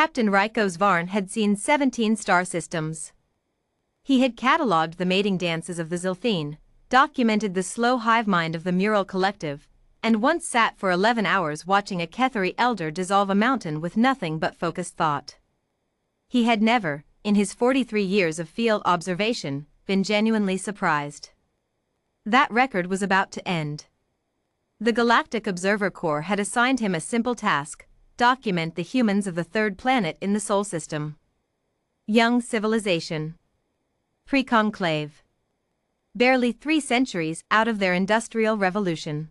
Captain Rykos Varn had seen 17 star systems. He had catalogued the mating dances of the Zilthine, documented the slow hive mind of the Mural Collective, and once sat for 11 hours watching a Ketheri elder dissolve a mountain with nothing but focused thought. He had never, in his 43 years of field observation, been genuinely surprised. That record was about to end. The Galactic Observer Corps had assigned him a simple task: document the humans of the third planet in the Sol system. Young civilization. Pre-conclave. Barely 3 centuries out of their industrial revolution.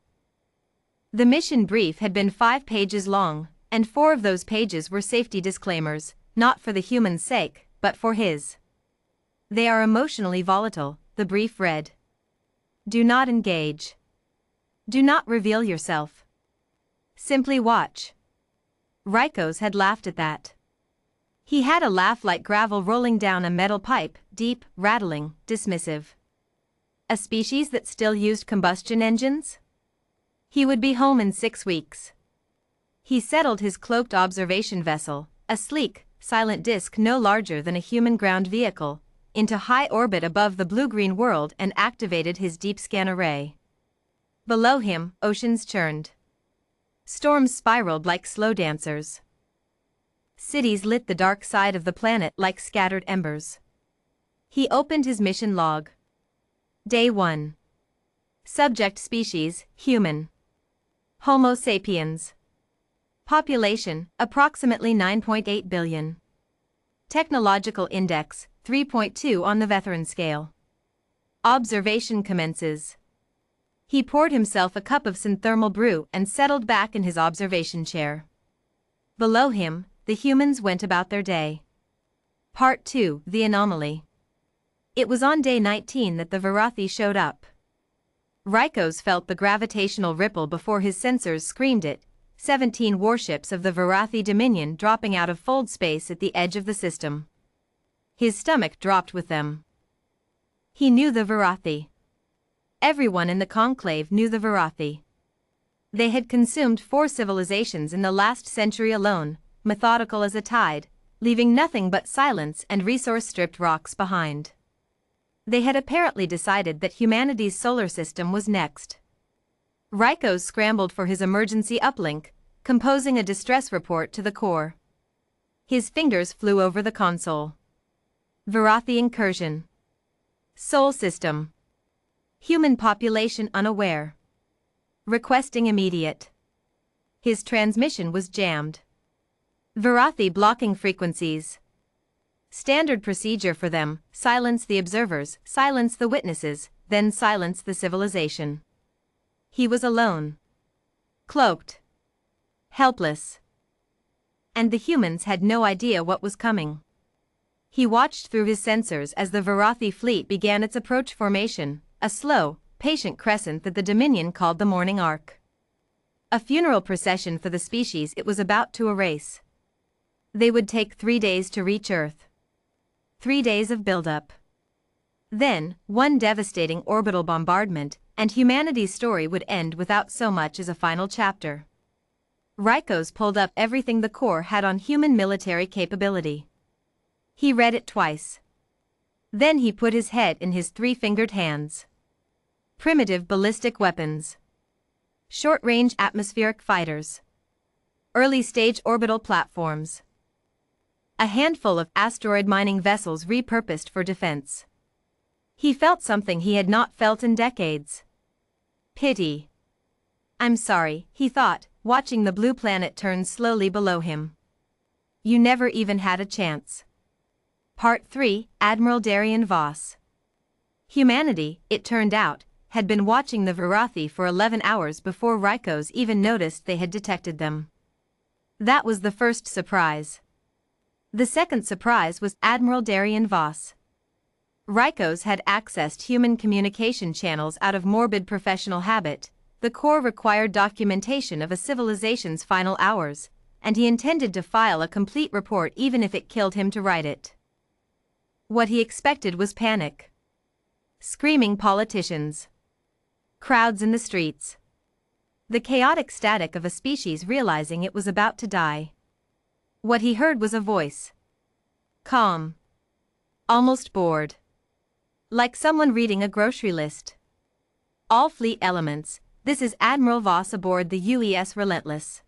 The mission brief had been 5 pages long, and 4 of those pages were safety disclaimers, not for the humans' sake, but for his. They are emotionally volatile, the brief read. Do not engage. Do not reveal yourself. Simply watch. Rykos had laughed at that. He had a laugh like gravel rolling down a metal pipe, deep, rattling, dismissive. A species that still used combustion engines? He would be home in 6 weeks. He settled his cloaked observation vessel, a sleek, silent disk no larger than a human ground vehicle, into high orbit above the blue-green world and activated his deep scan array. Below him, oceans churned. Storms spiraled like slow dancers. Cities lit the dark side of the planet like scattered embers. He opened his mission log. Day 1. Subject species, human. Homo sapiens. Population, approximately 9.8 billion. Technological index, 3.2 on the veteran scale. Observation commences. He poured himself a cup of synthermal brew and settled back in his observation chair. Below him, the humans went about their day. Part 2, The Anomaly. It was on day 19 that the Varathi showed up. Rykos felt the gravitational ripple before his sensors screamed it, 17 warships of the Varathi Dominion dropping out of fold space at the edge of the system. His stomach dropped with them. He knew the Varathi. Everyone in the conclave knew the Varathi. They had consumed 4 civilizations in the last century alone, methodical as a tide, leaving nothing but silence and resource-stripped rocks behind. They had apparently decided that humanity's solar system was next. Rykos scrambled for his emergency uplink, composing a distress report to the Corps. His fingers flew over the console. Varathi incursion. Sol system. Human population unaware. Requesting immediate. His transmission was jammed. Varathi blocking frequencies. Standard procedure for them: silence the observers, silence the witnesses, then silence the civilization. He was alone. Cloaked. Helpless. And the humans had no idea what was coming. He watched through his sensors as the Varathi fleet began its approach formation, a slow, patient crescent that the Dominion called the Morning Arc. A funeral procession for the species it was about to erase. They would take 3 days to reach Earth. 3 days of buildup. Then, one devastating orbital bombardment, and humanity's story would end without so much as a final chapter. Rykos pulled up everything the Corps had on human military capability. He read it twice. Then he put his head in his 3-fingered hands. Primitive ballistic weapons. Short-range atmospheric fighters. Early-stage orbital platforms. A handful of asteroid mining vessels repurposed for defense. He felt something he had not felt in decades. Pity. I'm sorry, he thought, watching the blue planet turn slowly below him. You never even had a chance. Part 3, Admiral Darian Voss. Humanity, it turned out, had been watching the Varathi for 11 hours before Rykos even noticed they had detected them. That was the first surprise. The second surprise was Admiral Darian Voss. Rykos had accessed human communication channels out of morbid professional habit. The Corps required documentation of a civilization's final hours, and he intended to file a complete report even if it killed him to write it. What he expected was panic. Screaming politicians. Crowds in the streets. The chaotic static of a species realizing it was about to die. What he heard was a voice. Calm. Almost bored. Like someone reading a grocery list. All fleet elements, this is Admiral Voss aboard the UES Relentless.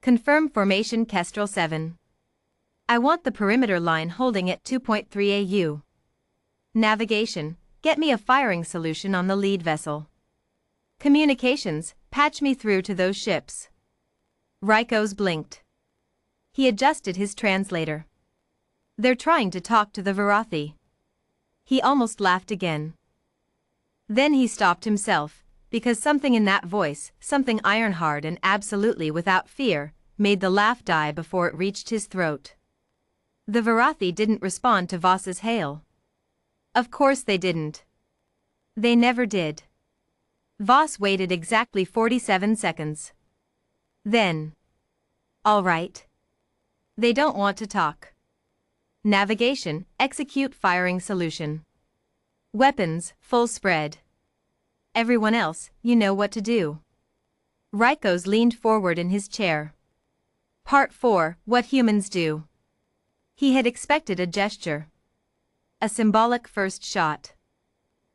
Confirm formation Kestrel 7. I want the perimeter line holding at 2.3 AU. Navigation, get me a firing solution on the lead vessel. Communications, patch me through to those ships. Rykos blinked. He adjusted his translator. They're trying to talk to the Varathi. He almost laughed again. Then he stopped himself, because something in that voice, something iron-hard and absolutely without fear, made the laugh die before it reached his throat. The Varathi didn't respond to Voss's hail. Of course they didn't. They never did. Voss waited exactly 47 seconds. Then. All right. They don't want to talk. Navigation, execute firing solution. Weapons, full spread. Everyone else, you know what to do. Rykos leaned forward in his chair. Part 4, What Humans Do. He had expected a gesture. A symbolic first shot.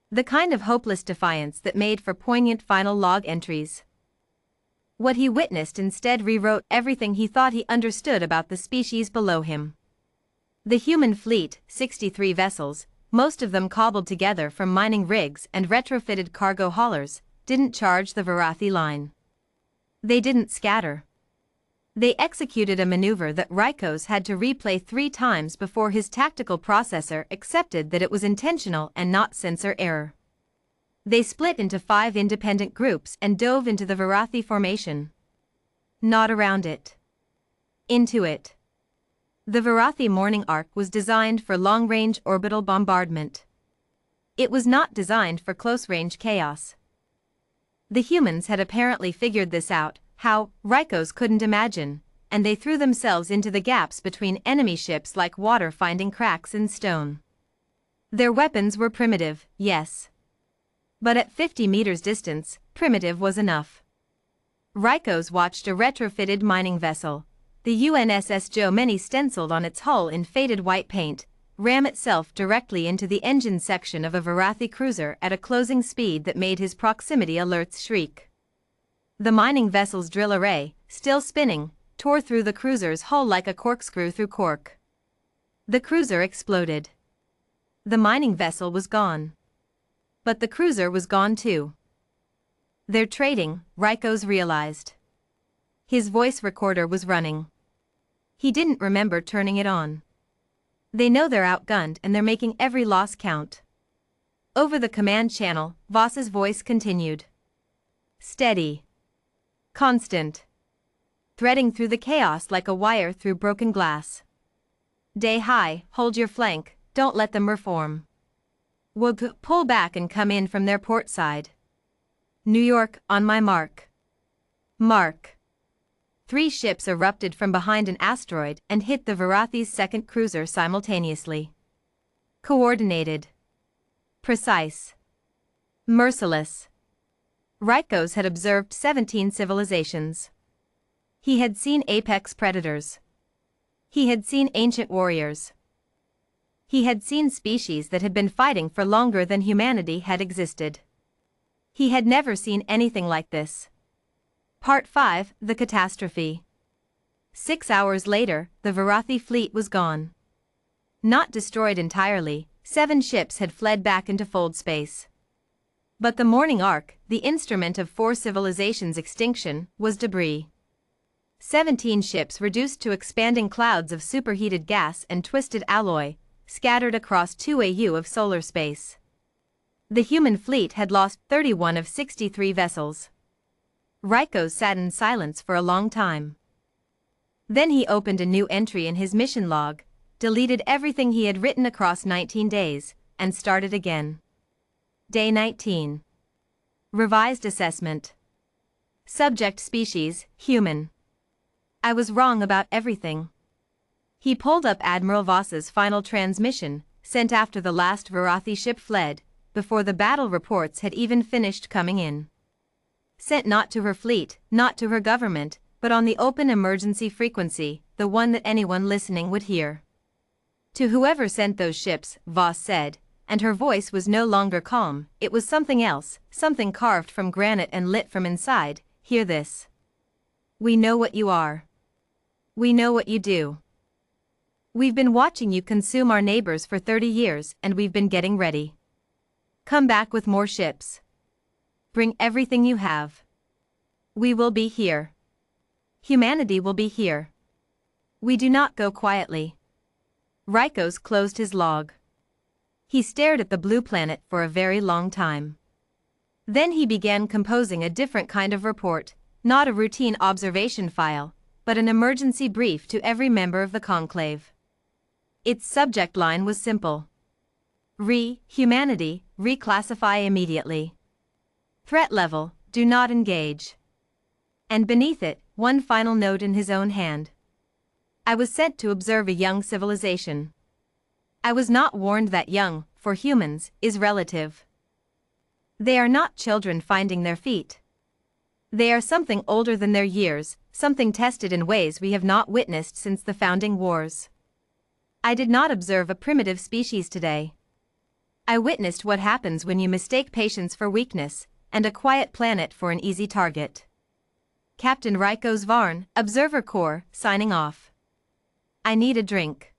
The kind of hopeless defiance that made for poignant final log entries. What he witnessed instead rewrote everything he thought he understood about the species below him. The human fleet, 63 vessels, most of them cobbled together from mining rigs and retrofitted cargo haulers, didn't charge the Varathi line. They didn't scatter. They executed a maneuver that Rykos had to replay 3 times before his tactical processor accepted that it was intentional and not sensor error. They split into 5 independent groups and dove into the Varathi formation. Not around it. Into it. The Varathi morning arc was designed for long-range orbital bombardment. It was not designed for close-range chaos. The humans had apparently figured this out, how, Rykos couldn't imagine, and they threw themselves into the gaps between enemy ships like water finding cracks in stone. Their weapons were primitive, yes. But at 50 meters distance, primitive was enough. Rykos watched a retrofitted mining vessel, the UNSS Joe Many stenciled on its hull in faded white paint, ram itself directly into the engine section of a Varathi cruiser at a closing speed that made his proximity alerts shriek. The mining vessel's drill array, still spinning, tore through the cruiser's hull like a corkscrew through cork. The cruiser exploded. The mining vessel was gone. But the cruiser was gone too. They're trading, Rykos realized. His voice recorder was running. He didn't remember turning it on. They know they're outgunned and they're making every loss count. Over the command channel, Voss's voice continued. Steady. Constant. Threading through the chaos like a wire through broken glass. Day high, hold your flank, don't let them reform. We'll pull back and come in from their port side. New York, on my mark. Mark. 3 ships erupted from behind an asteroid and hit the Varathi's second cruiser simultaneously. Coordinated. Precise. Merciless. Rykos had observed 17 civilizations. He had seen apex predators. He had seen ancient warriors. He had seen species that had been fighting for longer than humanity had existed. He had never seen anything like this. Part 5, The Catastrophe. 6 hours later, the Varathi fleet was gone. Not destroyed entirely, 7 ships had fled back into fold space. But the morning arc, the instrument of 4 civilizations' extinction, was debris. 17 ships reduced to expanding clouds of superheated gas and twisted alloy, scattered across 2 AU of solar space. The human fleet had lost 31 of 63 vessels. Rykos sat in silence for a long time. Then he opened a new entry in his mission log, deleted everything he had written across 19 days, and started again. Day 19. Revised assessment. Subject species, human. I was wrong about everything. He pulled up Admiral Voss's final transmission, sent after the last Varathi ship fled, before the battle reports had even finished coming in. Sent not to her fleet, not to her government, but on the open emergency frequency, the one that anyone listening would hear. To whoever sent those ships, Voss said, and her voice was no longer calm, it was something else, something carved from granite and lit from inside, hear this. We know what you are. We know what you do. We've been watching you consume our neighbors for 30 years and we've been getting ready. Come back with more ships. Bring everything you have. We will be here. Humanity will be here. We do not go quietly. Rykos closed his log. He stared at the blue planet for a very long time. Then he began composing a different kind of report, not a routine observation file, but an emergency brief to every member of the conclave. Its subject line was simple. Humanity, reclassify immediately. Threat level, do not engage. And beneath it, one final note in his own hand. I was sent to observe a young civilization. I was not warned that young, for humans, is relative. They are not children finding their feet. They are something older than their years, something tested in ways we have not witnessed since the founding wars. I did not observe a primitive species today. I witnessed what happens when you mistake patience for weakness, and a quiet planet for an easy target. Captain Rykos Varn, Observer Corps, signing off. I need a drink.